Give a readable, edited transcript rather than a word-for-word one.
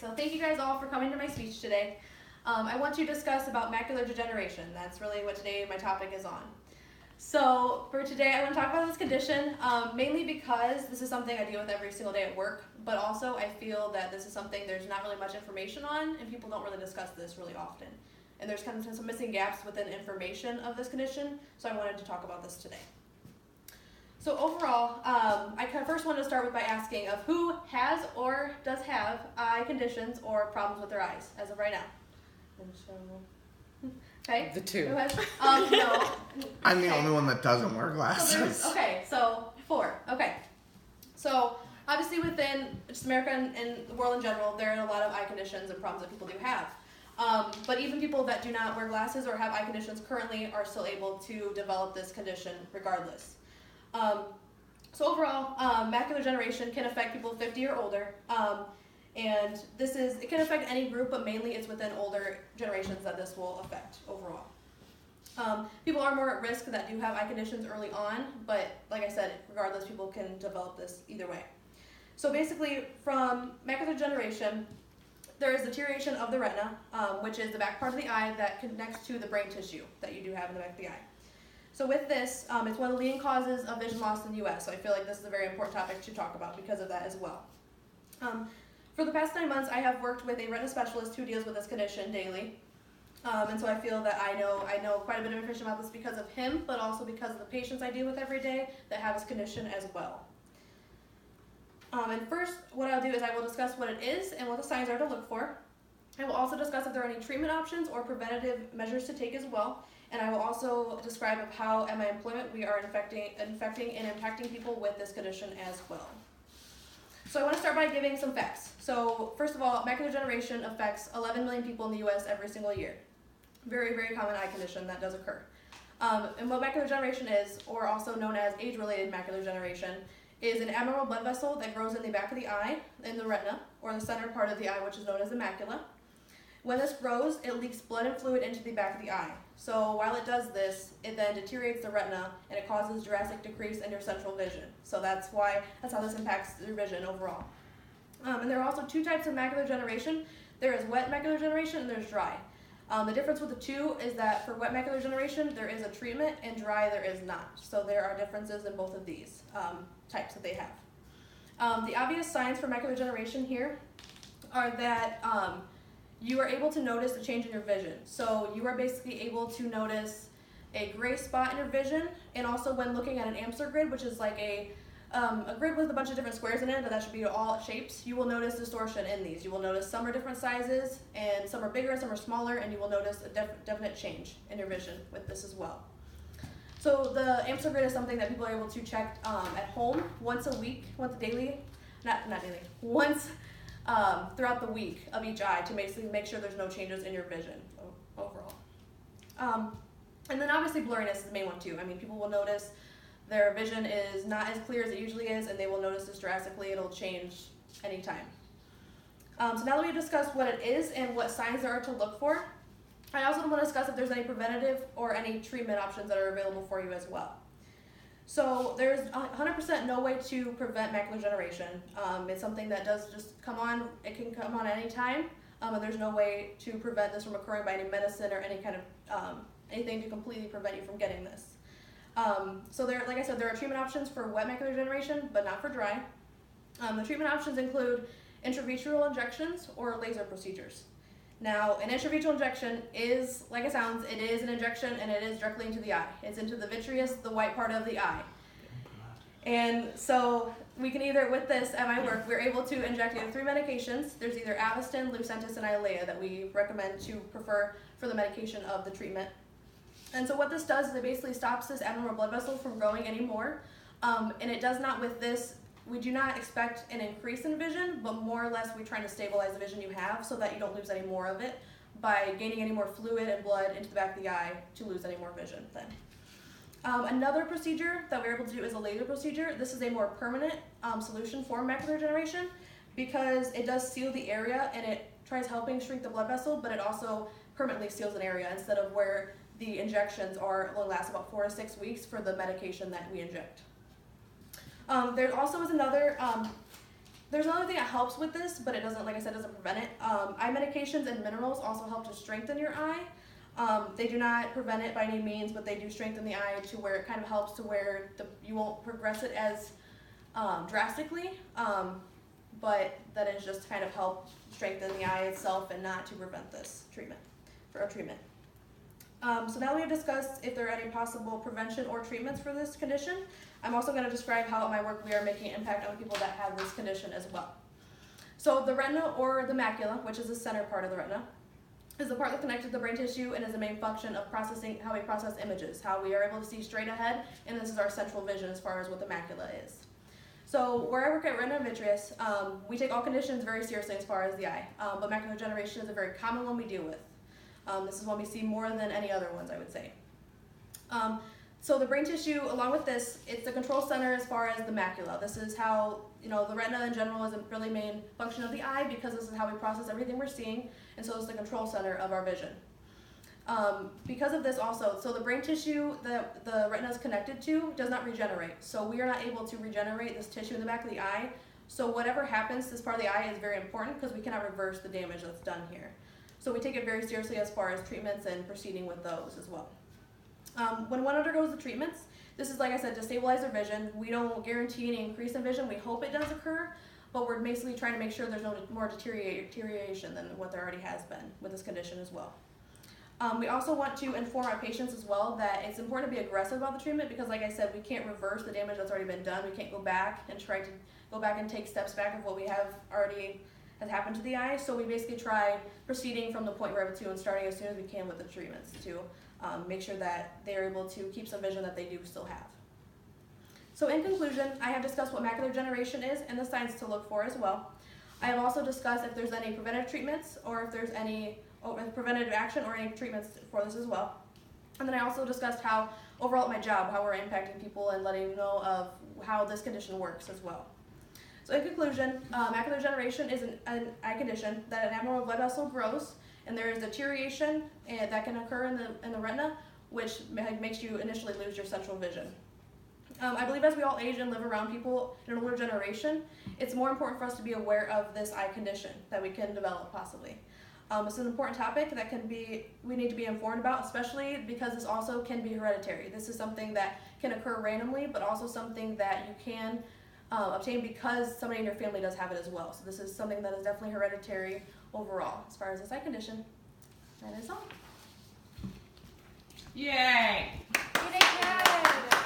so thank you guys all for coming to my speech today. I want to discuss about macular degeneration. That's really what today my topic is on. So for today, I want to talk about this condition, mainly because this is something I deal with every single day at work, but also I feel that this is something there's not really much information on, and people don't really discuss this really often. And there's kind of some missing gaps within information of this condition, so I wanted to talk about this today. So overall, I first want to start with by asking of who has or does have eye conditions or problems with their eyes as of right now. Okay. The two. No. I'm the only one that doesn't wear glasses. So 4. Okay. So obviously within just America and the world in general, there are a lot of eye conditions and problems that people do have. But even people that do not wear glasses or have eye conditions currently are still able to develop this condition regardless. So overall, macular degeneration can affect people 50 or older. And it can affect any group, but mainly it's within older generations that this will affect overall. People are more at risk that do have eye conditions early on, but like I said, regardless, people can develop this either way. So basically, from macular degeneration, there is deterioration of the retina, which is the back part of the eye that connects to the brain tissue that you do have in the back of the eye. So with this, it's one of the leading causes of vision loss in the U.S., so I feel like this is a very important topic to talk about because of that as well. For the past 9 months, I have worked with a retina specialist who deals with this condition daily. And so I feel that I know quite a bit of information about this because of him, but also because of the patients I deal with every day that have this condition as well. And first, what I'll do is I will discuss what it is and what the signs are to look for. I will also discuss if there are any treatment options or preventative measures to take as well. And I will also describe of how at my employment we are infecting and impacting people with this condition as well. So I want to start by giving some facts. So first of all, macular degeneration affects 11 million people in the U.S. every single year. Very, very common eye condition that does occur. And what macular degeneration is, or also known as age-related macular degeneration, is an abnormal blood vessel that grows in the back of the eye, in the retina, or the center part of the eye, which is known as the macula. When this grows, it leaks blood and fluid into the back of the eye. So while it does this, it then deteriorates the retina and it causes drastic decrease in your central vision. So that's how this impacts your vision overall. And there are also 2 types of macular degeneration. There is wet macular degeneration and there's dry. The difference with the 2 is that for wet macular degeneration, there is a treatment and dry there is not. So there are differences in both of these types that they have. The obvious signs for macular degeneration here are that you are able to notice a change in your vision. So you are basically able to notice a gray spot in your vision, and also when looking at an Amsler grid, which is like a grid with a bunch of different squares in it, but that should be all shapes, you will notice distortion in these. You will notice some are different sizes, and some are bigger, some are smaller, and you will notice a definite change in your vision with this as well. So the Amsler grid is something that people are able to check at home once throughout the week of each eye to make sure there's no changes in your vision overall. And then obviously blurriness is the main one too. I mean, people will notice their vision is not as clear as it usually is, and they will notice this drastically. It'll change anytime. So now that we've discussed what it is and what signs there are to look for, I also want to discuss if there's any preventative or any treatment options that are available for you as well. So there's 100% no way to prevent macular degeneration. It's something that does just come on. It can come on any time, and there's no way to prevent this from occurring by any medicine or any kind of anything to completely prevent you from getting this. So like I said, there are treatment options for wet macular degeneration, but not for dry. The treatment options include intravitreal injections or laser procedures. Now, an intravitreal injection is, like it sounds, it is an injection and it is directly into the eye. It's into the vitreous, the white part of the eye. And so we can either, with this at my work, we're able to inject either 3 medications. There's either Avastin, Lucentis, and Eylea that we recommend to prefer for the medication of the treatment. And so what this does is it basically stops this abnormal blood vessel from growing anymore. And it does not with this. We do not expect an increase in vision, but more or less we're trying to stabilize the vision you have so that you don't lose any more of it by gaining any more fluid and blood into the back of the eye to lose any more vision then. Another procedure that we're able to do is a laser procedure. This is a more permanent solution for macular degeneration because it does seal the area and it tries helping shrink the blood vessel, but it also permanently seals an area instead of where the injections only last about 4 to 6 weeks for the medication that we inject. There also is another There's another thing that helps with this, but it doesn't, like I said, doesn't prevent it. Eye medications and minerals also help to strengthen your eye. They do not prevent it by any means, but they do strengthen the eye to where it kind of helps to where you won't progress it as drastically, but that is just to kind of help strengthen the eye itself and not to prevent this treatment. So now we have discussed if there are any possible prevention or treatments for this condition. I'm also going to describe how at my work we are making an impact on people that have this condition as well. So the retina, or the macula, which is the center part of the retina, is the part that's connected to the brain tissue and is the main function of processing how we process images, how we are able to see straight ahead, and this is our central vision as far as what the macula is. So where I work at Retina Vitreous, we take all conditions very seriously as far as the eye, but macular degeneration is a very common one we deal with. This is one we see more than any other ones, I would say. So the brain tissue, along with this, it's the control center as far as the macula. This is how, the retina in general is a really main function of the eye because this is how we process everything we're seeing, and so it's the control center of our vision. Because of this also, so the brain tissue that the retina is connected to does not regenerate. So we are not able to regenerate this tissue in the back of the eye. So whatever happens, this part of the eye is very important because we cannot reverse the damage that's done here. So we take it very seriously as far as treatments and proceeding with those as well. When one undergoes the treatments, this is, like I said, to stabilize their vision. We don't guarantee any increase in vision. We hope it does occur, but we're basically trying to make sure there's no more deterioration than what there already has been with this condition as well. We also want to inform our patients as well that it's important to be aggressive about the treatment because, like I said, we can't reverse the damage that's already been done. We can't go back and try to go back and take steps back of what we have already has happened to the eye. So we basically try proceeding from the point we're able to and starting as soon as we can with the treatments to make sure that they're able to keep some vision that they do still have. So in conclusion, I have discussed what macular degeneration is and the signs to look for as well. I have also discussed if there's any preventative treatments or if there's any preventative action or any treatments for this as well. And then I also discussed how, overall at my job, how we're impacting people and letting them know of how this condition works as well. So in conclusion, macular degeneration is an eye condition that an abnormal blood vessel grows, and there is deterioration that can occur in the retina, which makes you initially lose your central vision. I believe as we all age and live around people in an older generation, it's more important for us to be aware of this eye condition that we can develop possibly. It's an important topic that we need to be informed about, especially because this also can be hereditary. This is something that can occur randomly, but also something that you can obtain because somebody in your family does have it as well. So this is something that is definitely hereditary overall as far as this eye condition. That is all. Yay! You did good.